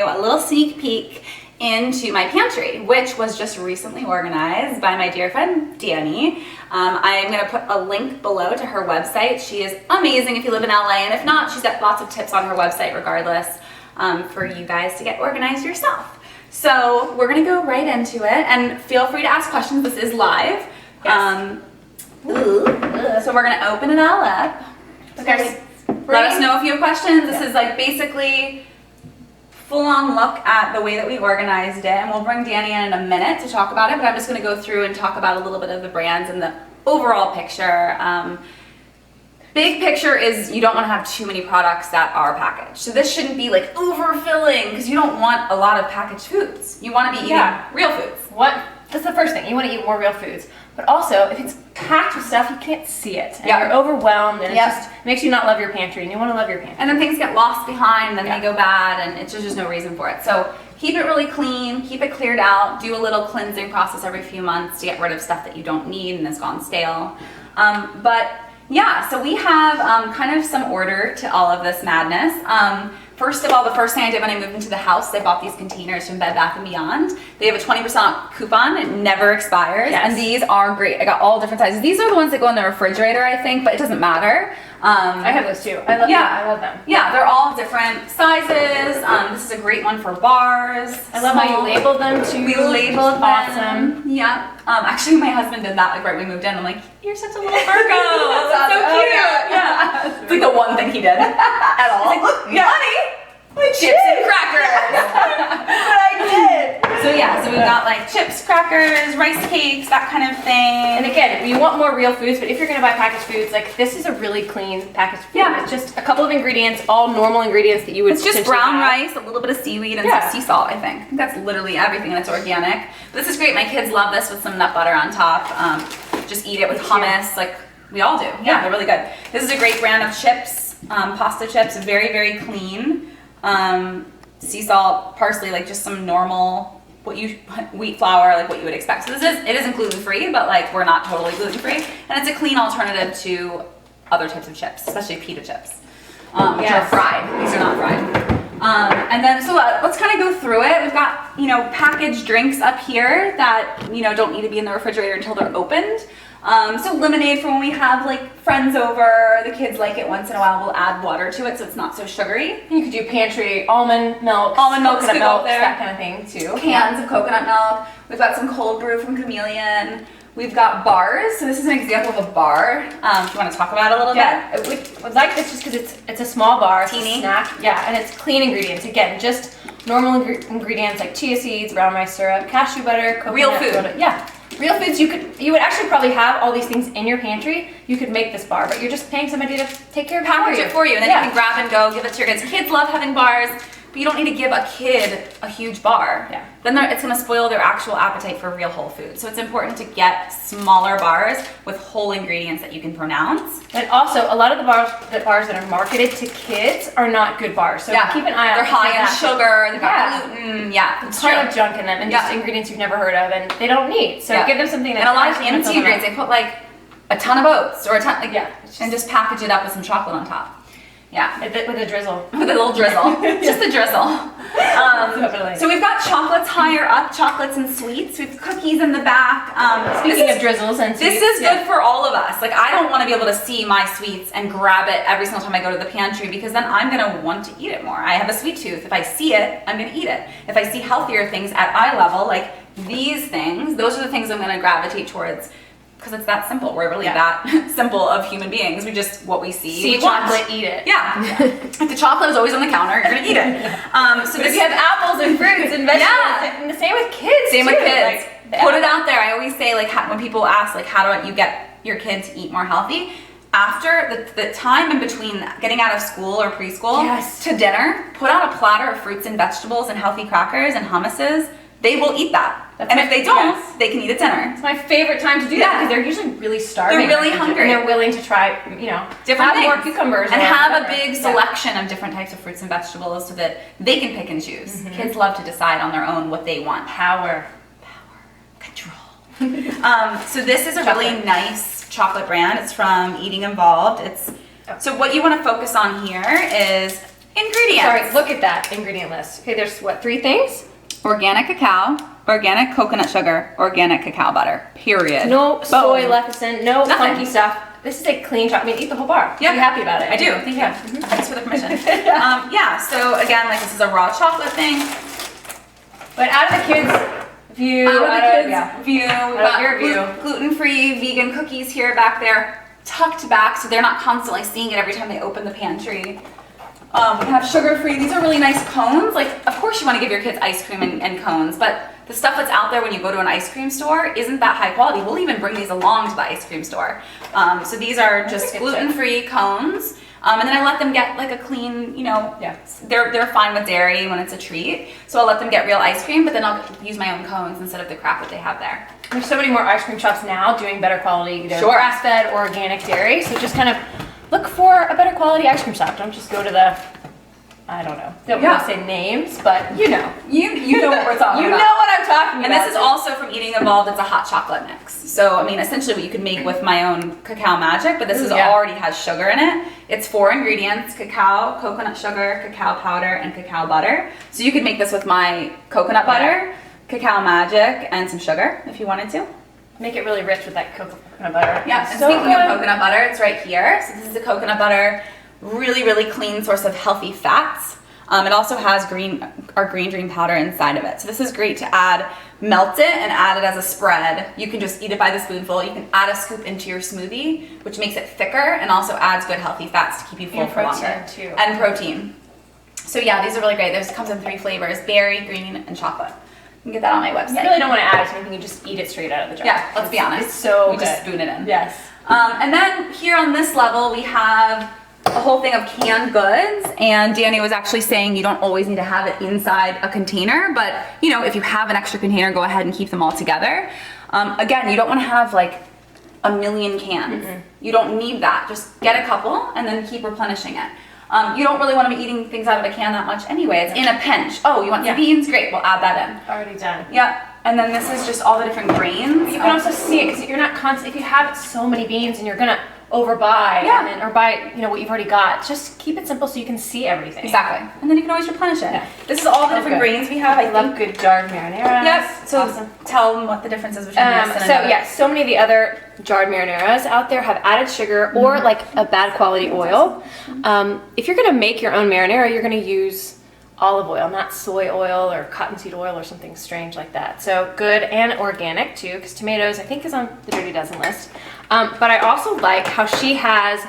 A little sneak peek into my pantry, which was just recently organized by my dear friend Danny. I'm going to put a link below to her website. She is amazing if you live in LA, and if not, she's got lots of tips on her website regardless, for you guys to get organized yourself. So we're going to go right into it, and feel free to ask questions. This is live. Yes. So we're going to open it all up. Okay. Let us know if you have questions. This is like basically full-on look at the way that we organized it, and we'll bring Danny in a minute to talk about it, but I'm just going to go through and talk about a little bit of the brands and the overall picture. Big picture is you don't want to have too many products that are packaged. So this shouldn't be like overfilling, because you don't want a lot of packaged foods. You want to be eating real foods. That's the first thing. You want to eat more real foods. But also, if it's packed with stuff, you can't see it. And you're overwhelmed, and it just makes you not love your pantry, and you want to love your pantry. And then things get lost behind, then they go bad, and it's just no reason for it. So keep it really clean, keep it cleared out, do a little cleansing process every few months to get rid of stuff that you don't need and has gone stale. But yeah, so we have kind of some order to all of this madness. First of all, the first thing I did when I moved into the house, I bought these containers from Bed Bath & Beyond. They have a 20% off coupon. It never expires. Yes. And these are great. I got all different sizes. These are the ones that go in the refrigerator, I think, but it doesn't matter. I have those too. I love them. Yeah, they're all different sizes. This is a great one for bars. I love how you labeled them too. We labeled them. Awesome. Yeah. Actually, my husband did that like right when we moved in. I'm like, you're such a little Virgo. That's so cute. Yeah. It's like the one thing he did at all. He's like, look, money. Chips and crackers. But I did. So yeah, so we've got like chips, crackers, rice cakes, that kind of thing. And again, you want more real foods, but if you're gonna buy packaged foods, like this is a really clean packaged food. Yeah. It's just a couple of ingredients, all normal ingredients that you would. It's just brown rice, a little bit of seaweed, and some sea salt, I think. I think that's literally everything, and it's organic. But this is great. My kids love this with some nut butter on top. Just eat it with hummus, like we all do. Yeah, they're really good. This is a great brand of chips, pasta chips, very, very clean. Sea salt, parsley, like just some normal wheat flour, like what you would expect. So it isn't gluten-free, but like we're not totally gluten-free, and it's a clean alternative to other types of chips, especially pita chips, which are fried. These are not fried. And then so let's kind of go through it. We've got packaged drinks up here that don't need to be in the refrigerator until they're opened. So lemonade for when we have like friends over, the kids like it once in a while, we'll add water to it so it's not so sugary. You could do pantry, almond milk, coconut milk, that kind of thing too. Cans of coconut milk. We've got some cold brew from Chameleon. We've got bars. So this is an example of a bar. Do you want to talk about it a little bit? I would like this just because it's a small bar, teeny it's a snack. Yeah, and it's clean ingredients. Again, just normal ingredients like chia seeds, brown rice syrup, cashew butter, coconut. Real food. Yeah. Real foods, you would actually probably have all these things in your pantry. You could make this bar, but you're just paying somebody to take care of it for you, and then you can grab and go, give it to your kids. Kids love having bars, but you don't need to give a kid a huge bar. Yeah. Then it's going to spoil their actual appetite for real whole food. So it's important to get smaller bars with whole ingredients that you can pronounce. And also, a lot of the bars that are marketed to kids are not good bars. So keep an eye out. They're high in sugar, they've got gluten, a ton of junk in them, and just ingredients you've never heard of, and they don't need. So give them something that. And a lot of empty ingredients, they put like a ton of oats or a ton, and just package it up with some chocolate on top. Yeah, with a drizzle. With a little drizzle. Just a drizzle. So we've got chocolates higher up, chocolates and sweets. We have cookies in the back. Speaking of drizzles and sweets. This is good for all of us. Like, I don't want to be able to see my sweets and grab it every single time I go to the pantry, because then I'm going to want to eat it more. I have a sweet tooth. If I see it, I'm going to eat it. If I see healthier things at eye level, like these things, those are the things I'm going to gravitate towards. Because it's that simple. We're really that simple of human beings. We just, what we see chocolate, eat it. Yeah. If the chocolate is always on the counter, you're going to eat it. So if you have apples and fruits and vegetables, and the same with kids Same too. with kids. Like, put it out there. I always say, like, when people ask, like, how do you get your kid to eat more healthy? After the time in between getting out of school or preschool to dinner, put out a platter of fruits and vegetables and healthy crackers and hummuses. They will eat that. And if they don't, they can eat at dinner. It's my favorite time to do that, because they're usually really starving. They're really hungry. And they're willing to try, different things. More cucumbers. And have a big selection of different types of fruits and vegetables so that they can pick and choose. Kids love to decide on their own what they want. Power. Control. So this is a really nice chocolate brand. It's from Eating Involved. So what you want to focus on here is Ingredients. Sorry, look at that ingredient list. Okay, there's what, 3 things? Organic cacao, organic coconut sugar, organic cacao butter. Period. No soy Boom. lecithin, no Nothing. funky stuff. This is a clean chocolate. I mean, eat the whole bar. Yeah. Be happy about it. I do. Thank you. Thanks for the permission. Yeah. So again, like this is a raw chocolate thing. But out of the kids' view, View. Out of your view. Gluten-free vegan cookies here back there, tucked back, so they're not constantly seeing it every time they open the pantry. We have sugar-free. These are really nice cones. Like, of course you want to give your kids ice cream and cones, but the stuff that's out there when you go to an ice cream store isn't that high quality. We'll even bring these along to the ice cream store. So these are just gluten-free cones. And then I let them get like a clean, you know, they're fine with dairy when it's a treat. So I'll let them get real ice cream, but then I'll use my own cones instead of the crap that they have there. There's so many more ice cream shops now doing better quality, either grass-fed or organic dairy. So just kind of look for a better quality ice cream shop. Don't just go to the, I don't know. Don't want to say names, but you know. You know what we're talking about. You know what I'm talking about. And this is also from Eating Evolved. It's a hot chocolate mix. So, I mean, essentially what you could make with my own cacao magic, but this already has sugar in it. It's 4 ingredients: cacao, coconut sugar, cacao powder, and cacao butter. So you could make this with my coconut butter, cacao magic, and some sugar if you wanted to. Make it really rich with that coconut butter. Yeah, and speaking of coconut butter, it's right here. So this is the coconut butter, really, really clean source of healthy fats. It also has our green dream powder inside of it. So this is great to melt it and add it as a spread. You can just eat it by the spoonful. You can add a scoop into your smoothie, which makes it thicker and also adds good healthy fats to keep you full for longer. Too. And protein. So yeah, these are really great. This comes in 3 flavors: berry, green, and chocolate. You can get that on my website. You really don't want to add it to anything. You just eat it straight out of the jar. Yeah, let's be honest. It's so we just spoon it in. Yes. And then here on this level, we have a whole thing of canned goods, and Danny was actually saying you don't always need to have it inside a container, but you know, if you have an extra container, go ahead and keep them all together. Again, you don't want to have like a million cans. You don't need that. Just get a couple and then keep replenishing it. You don't really want to be eating things out of a can that much anyway. It's in a pinch. Oh, you want some beans? Great, we'll add that in. Already done. Yep. And then this is just all the different grains. You can also see it because you're not constant. If you have so many beans and you're gonna overbuy or buy, you know, what you've already got, just keep it simple so you can see everything. Exactly. And then you can always replenish it. Yeah. This is all the different grains we have. I love good jarred marinara. Yep. So awesome. Tell them what the difference is between this and another. So many of the other jarred marinaras out there have added sugar or like a bad quality oil. If you're gonna make your own marinara, you're gonna use olive oil, not soy oil or cottonseed oil or something strange like that. So good and organic too, because tomatoes I think is on the Dirty Dozen list. But I also like how she has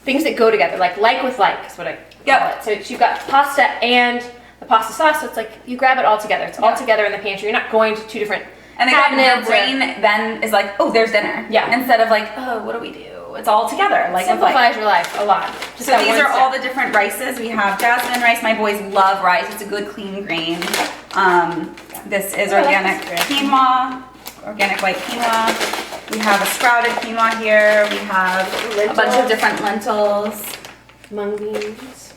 things that go together, like with like is what I call it. So you've got pasta and the pasta sauce, so it's like you grab it all together. It's all together in the pantry. You're not going to 2 different cabinets. Your brain then is like, oh, there's dinner. Yeah. Instead of like, oh, what do we do? It's all together. Like simplifies your life a lot. So these are all the different rices. We have jasmine rice. My boys love rice. It's a good clean grain. This is organic quinoa, organic white quinoa. We have a sprouted quinoa here. We have a bunch of different lentils. Mung beans.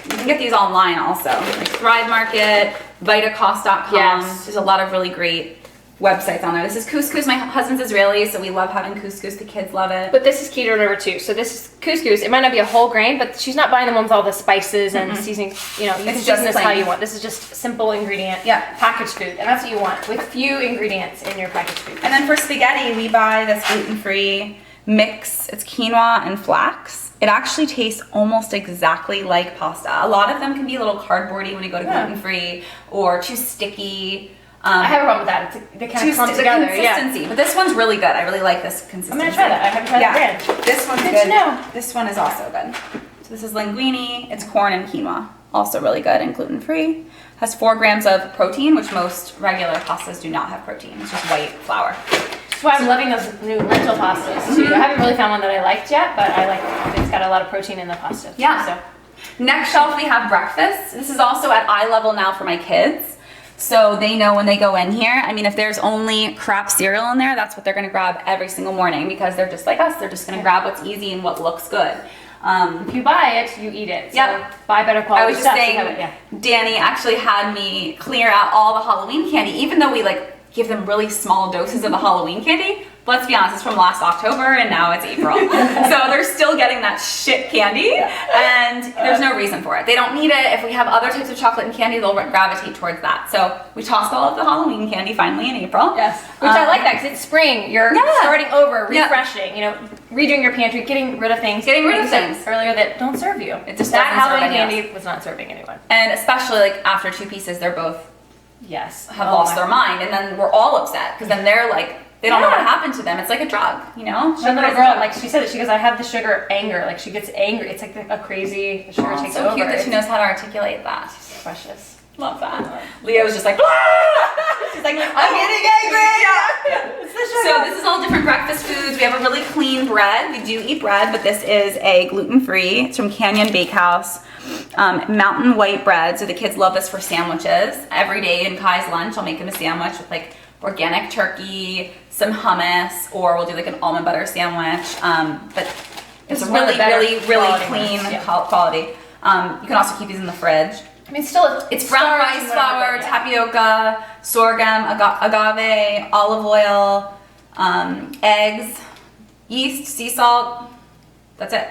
You can get these online also. Like Thrive Market, vitacost.com. Yes. There's a lot of really great websites on there. This is couscous. My husband's Israeli, so we love having couscous. The kids love it. But this is keto number 2. So this is couscous. It might not be a whole grain, but she's not buying the one with all the spices and seasonings. You know, you can season this how you want. This is just simple ingredient packaged food, and that's what you want with few ingredients in your packaged food. And then for spaghetti, we buy this gluten-free mix. It's quinoa and flax. It actually tastes almost exactly like pasta. A lot of them can be a little cardboardy when you go to gluten-free or too sticky. I have a problem with that. They kind of clump together. Consistency. But this one's really good. I really like this consistency. I'm gonna try that. I haven't tried that brand. This one's good. To know. This one is also good. So this is linguine. It's corn and quinoa. Also really good and gluten-free. Has 4 grams of protein, which most regular pastas do not have protein. It's just white flour. That's why I'm loving those new lentil pastas too. I haven't really found one that I liked yet, but I like it. It's got a lot of protein in the pasta. Yeah. So next shelf we have breakfast. This is also at eye level now for my kids. So they know when they go in here. I mean, if there's only crap cereal in there, that's what they're gonna grab every single morning because they're just like us. They're just gonna grab what's easy and what looks good. If you buy it, you eat it. So buy better quality stuff. I was just saying, Danny actually had me clear out all the Halloween candy, even though we like give them really small doses of the Halloween candy. Let's be honest, it's from last October and now it's April. So they're still getting that shit candy and there's no reason for it. They don't need it. If we have other types of chocolate and candy, they'll gravitate towards that. So we tossed all of the Halloween candy finally in April. Yes. Which I like that because it's spring. You're starting over, refreshing, you know, redoing your pantry, getting rid of things. Getting rid of things. Earlier that don't serve you. It just that doesn't serve Halloween any of candy was not serving anyone. And especially like after 2 pieces, they're both have Oh lost their mind. And then we're all upset because then they're like, they don't know what happened to them. It's like a drug, you know? My little girl, like she said it, she goes, I have the sugar anger. Like she gets angry. It's like a crazy, the sugar takes so over. cute that she knows how to articulate that. She's precious. Love that. Leo's just like, ah! She's like, I'm getting angry. It's the sugar. So this is all different breakfast foods. We have a really clean bread. We do eat bread, but this is a gluten-free. It's from Canyon Bakehouse. Mountain white bread. So the kids love this for sandwiches. Every day in Kai's lunch, I'll make him a sandwich with like organic turkey, some hummus, or we'll do like an almond butter sandwich. But it's a really clean quality. You can also keep these in the fridge. I mean, still, it's brown rice flour, tapioca, sorghum, agave, olive oil, eggs, yeast, sea salt. That's it.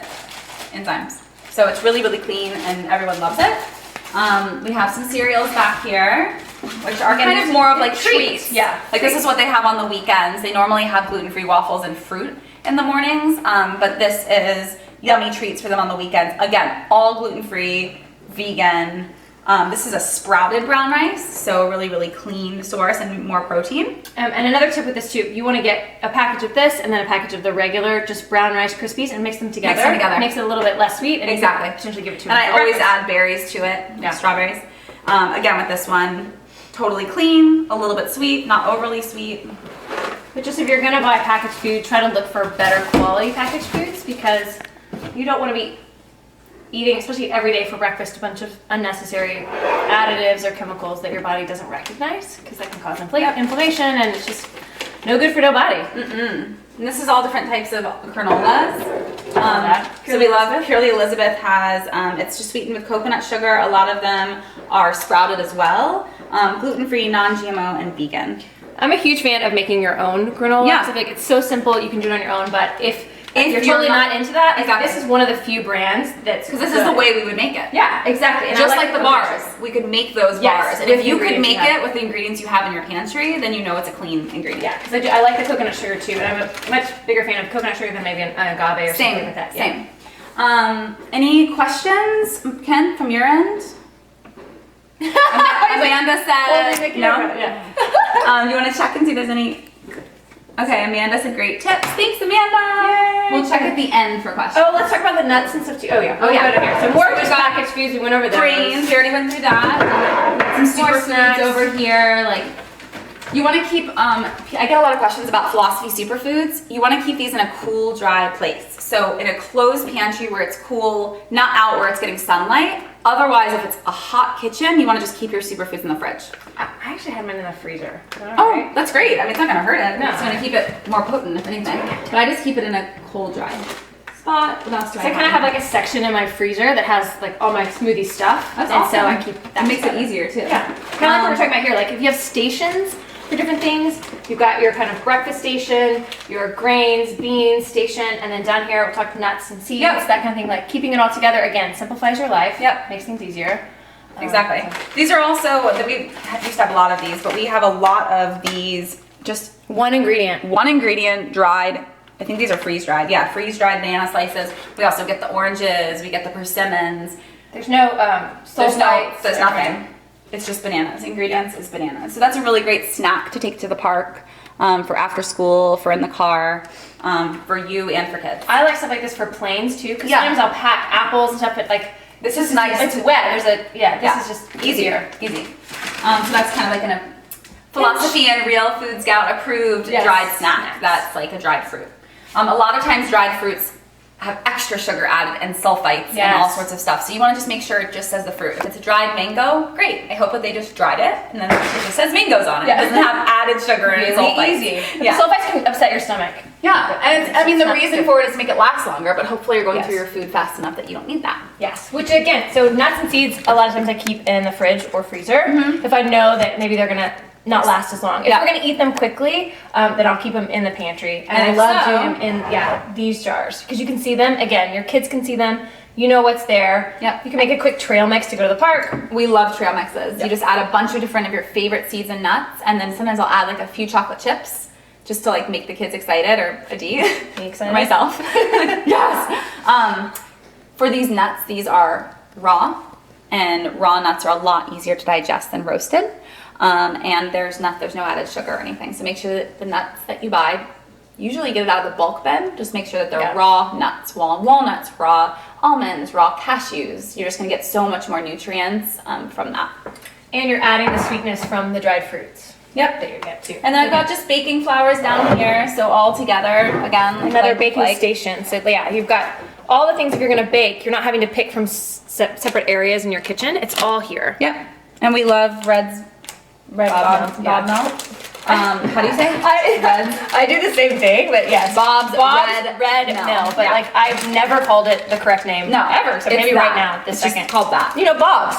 Enzymes. So it's really, really clean and everyone loves it. We have some cereals back here, which are kind of more of like treats. Yeah. Like this is what they have on the weekends. They normally have gluten-free waffles and fruit in the mornings, but this is yummy treats for them on the weekends. Again, all gluten-free, vegan. This is a sprouted brown rice, so really, really clean source and more protein. And another tip with this too, you want to get a package of this and then a package of the regular, just brown rice Krispies, and mix them together. Makes it a little bit less sweet, and exactly. You can potentially give it to them. And I always add berries to it, strawberries. Again, with this one, totally clean, a little bit sweet, not overly sweet. But just if you're gonna buy packaged food, try to look for better quality packaged foods because you don't want to be eating, especially every day for breakfast, a bunch of unnecessary additives or chemicals that your body doesn't recognize because that can cause inflammation and it's just no good for nobody. And this is all different types of granolas. So we love Purely Elizabeth has, it's just sweetened with coconut sugar. A lot of them are sprouted as well. Gluten-free, non-GMO, and vegan. I'm a huge fan of making your own granola. Yeah. I think it's so simple, you can do it on your own, but if you're totally not into that, this is one of the few brands that's because this is the way we would make it. Yeah, exactly. And just like the bars, we could make those bars. And if you could make it with the ingredients you have in your pantry, then you know it's a clean ingredient. Yeah, because I like the coconut sugar too, and I'm a much bigger fan of coconut suger than maybe an agave or something like that. Same. Any questions, Ken, from your end? Amanda said no. Yeah. You want to check and see if there's any? Okay, Amanda said great tips. Thanks, Amanda. Yay. We'll check at the end for questions. Oh, let's talk about the nuts and stuff too. Oh yeah. Go to here. So more just packaged foods. We went over those. Grains. We already went through that. Some super snacks over here. Like, you want to keep. I get a lot of questions about philosophy superfoods. You want to keep these in a cool, dry place. So in a closed pantry where it's cool, not out where it's getting sunlight. Otherwise, if it's a hot kitchen, you want to just keep your superfoods in the fridge. I actually had mine in the freezer. Oh, that's great. I mean, it's not going to hurt it. No. It's going to keep it more potent, if anything. But I just keep it in a cold, dry spot. What else do I have? So I kind of have like a section in my freezer that has like all my smoothie stuff. That's awesome. So I keep that. It makes it easier too. Yeah. Kind of like what we're talking about here. Like if you have stations for different things, you've got your kind of breakfast station, your grains, beans station, and then down here we'll talk nuts and seeds, that kind of thing. Like keeping it all together, again, simplifies your life. Makes things easier. Exactly. These are also, we used to have a lot of these, but we have a lot of these just one ingredient dried. I think these are freeze-dried. Yeah, freeze-dried banana slices. We also get the oranges. We get the persimmons. There's no there's nothing. It's just bananas. Ingredients is bananas. So that's a really great snack to take to the park for after school, for in the car, for you and for kids. I like stuff like this for planes too, because sometimes I'll pack apples and stuff, but like this is nice. It's wet. This is just easier. Easy. So that's kind of like a philosophy and Real Food Scout approved dried snack. That's like a dried fruit. A lot of times dried fruits have extra sugar added and sulfites and all sorts of stuff. So you want to just make sure it just says the fruit. If it's a dried mango, great. I hope that they just dried it and then it just says mangoes on it. It doesn't have added sugar and sulfites. Easy. Yeah. The sulfites can upset your stomach. Yeah, and I mean the reason for it is to make it last longer, but hopefully you're going through your food fast enough that you don't need that. Yes, which again, so nuts and seeds, a lot of times I keep in the fridge or freezer. If I know that maybe they're gonna not last as long. If Yeah. we're gonna eat them quickly, then I'll keep them in the pantry. And I if love so- doing them in these jars because you can see them. Again, your kids can see them. You know what's there. Yep. You can make a quick trail mix to go to the park. We love trail mixes. You just add a bunch of different of your favorite seeds and nuts, and then sometimes I'll add like a few chocolate chips just to like make the kids excited, or Adi, Are you excited? or myself. Yes. For these nuts, these are raw, and raw nuts are a lot easier to digest than roasted. And there's no added sugar or anything. So make sure that the nuts that you buy, usually get it out of the bulk bin. Just make sure that they're raw nuts, walnuts, raw almonds, raw cashews. You're just gonna get so much more nutrients from that. And you're adding the sweetness from the dried fruits. Yep. That you get too. And then I've got just baking flours down here. So all together, again, Another baking station. So yeah, you've got all the things if you're gonna bake. You're not having to pick from separate areas in your kitchen. It's all here. Yep. And we love red Bob milk. How do you say it? I do the same thing, but yes. Bob's red milk. But like I've never called it the correct name. No, ever. So it's maybe that. right now, this It's just second. called that. You know, Bob's.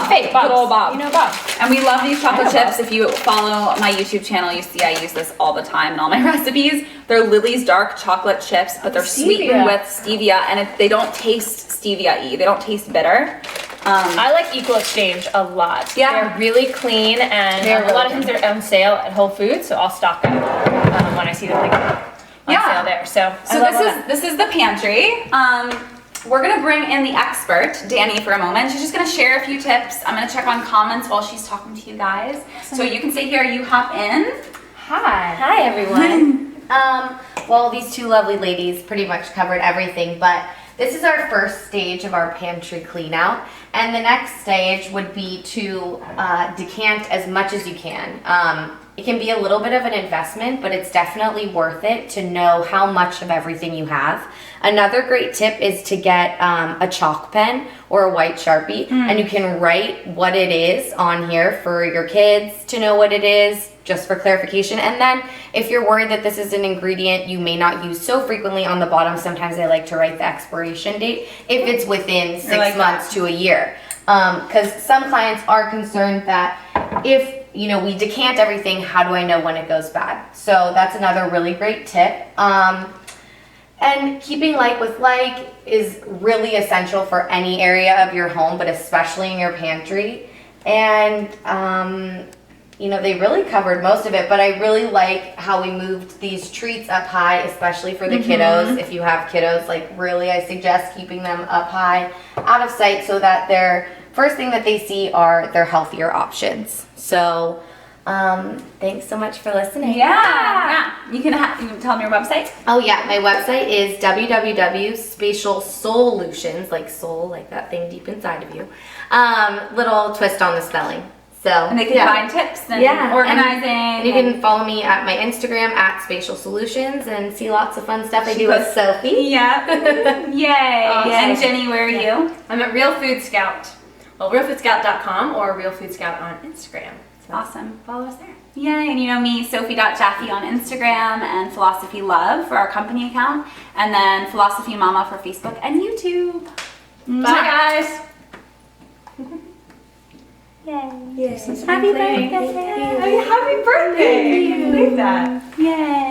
Fake Bob's. Good old Bob. You know Bob. And we love these chocolate I know chips. Bob. If you follow my YouTube channel, you see I use this all the time in all my recipes. They're Lily's dark chocolate chips, but they're sweetened with stevia, and they don't taste stevia-y. They don't taste bitter. I like Equal Exchange a lot. Yeah. They're really clean, and a lot of things are on sale at Whole Foods, so I'll stock them when I see them on sale there. So this is the pantry. We're gonna bring in the expert, Danny, for a moment. She's just gonna share a few tips. I'm gonna check on comments while she's talking to you guys. So you can stay here, you hop in. Hi everyone. Well, these two lovely ladies pretty much covered everything, but this is our first stage of our pantry clean out, and the next stage would be to decant as much as you can. It can be a little bit of an investment, but it's definitely worth it to know how much of everything you have. Another great tip is to get a chalk pen or a white Sharpie, and you can write what it is on here for your kids to know what it is, just for clarification. And then if you're worried that this is an ingredient you may not use so frequently, on the bottom sometimes I like to write the expiration date if it's within 6 months to a year. Because some clients are concerned that if we decant everything, how do I know when it goes bad? So that's another really great tip. And keeping like with like is really essential for any area of your home, but especially in your pantry. And they really covered most of it, but I really like how we moved these treats up high, especially for the kiddos. If you have kiddos, like really I suggest keeping them up high, out of sight, so that their first thing that they see are their healthier options. So thanks so much for listening. Yeah. You can tell them your website. Oh yeah, my website is www.spatialsolutions, like soul, like that thing deep inside of you. Little twist on the spelling. So And they can find tips and organizing. And you can follow me at my Instagram at Spatial Solutions and see lots of fun stuff I do with Sophie. Yeah. Yay. Awesome. And Jenny, where are you? I'm at Real Food Scout. Well, realfoodscout.com or Real Food Scout on Instagram. So. Awesome. Follow us there. Yay. And you know me, Sophie.Jaffe on Instagram, and Philosophy Love for our company account, and then Philosophy Mama for Facebook and YouTube. Bye, guys. Yay. Happy birthday. Happy birthday. I believe that. Yay.